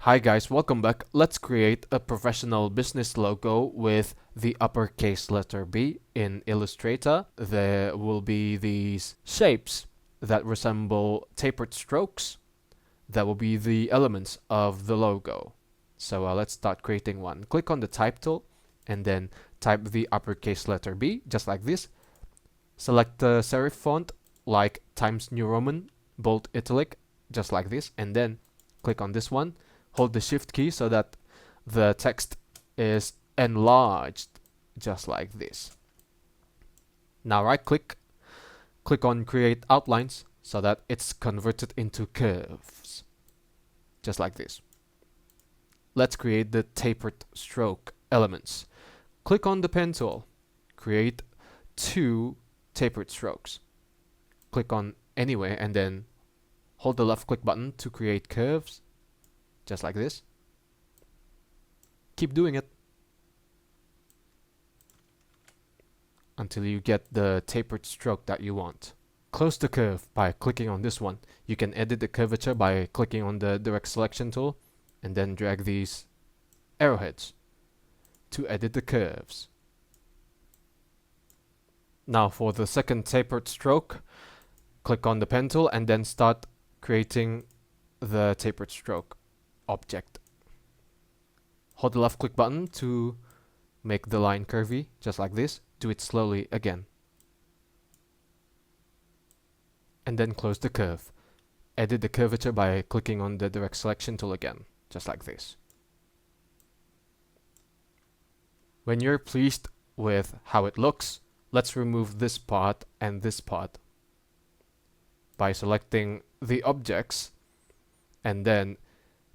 Hi guys, welcome back. Let's create a professional business logo with the uppercase letter B in Illustrator. There will be these shapes that resemble tapered strokes. That will be the elements of the logo. So let's start creating one. Click on the type tool and then type the uppercase letter B, just like this. Select the serif font like Times New Roman, bold italic, just like this, and then click on this one. Hold the shift key so that the text is enlarged, just like this. Now right click on create outlines so that it's converted into curves, just like this. Let's create the tapered stroke elements. Click on the pen tool, create 2 tapered strokes. Click on anywhere and then hold the left click button to create curves, just like this. Keep doing it until you get the tapered stroke that you want. Close the curve by clicking on this one. You can edit the curvature by clicking on the direct selection tool and then drag these arrowheads to edit the curves. Now for the second tapered stroke, click on the pen tool and then start creating the tapered stroke object. Hold the left click button to make the line curvy, just like this. Do it slowly again. And then close the curve. Edit the curvature by clicking on the direct selection tool again, just like this. When you're pleased with how it looks, let's remove this part and this part by selecting the objects and then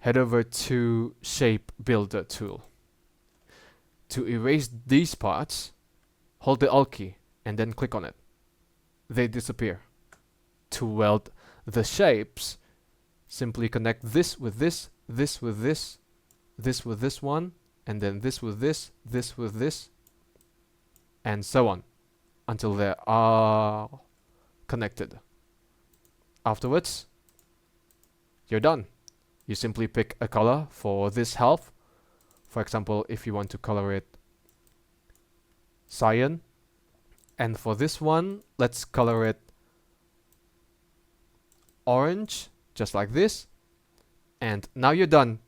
head over to Shape Builder tool. To erase these parts, hold the Alt key and then click on it. They disappear. To weld the shapes, simply connect this with this, this with this, this with this one, and then this with this with this, and so on, until they are connected. Afterwards, you're done. You simply pick a color for this half. For example, if you want to color it cyan, and for this one, let's color it orange, just like this. And now you're done.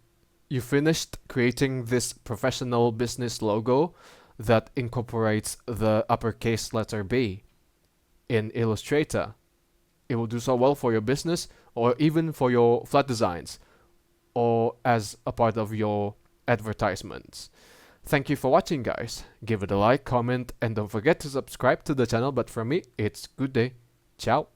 You finished creating this professional business logo that incorporates the uppercase letter B in Illustrator. It will do so well for your business or even for your flat designs or as a part of your advertisements. Thank you for watching, guys. Give it a like, comment, and don't forget to subscribe to the channel. But for me, it's good day. Ciao.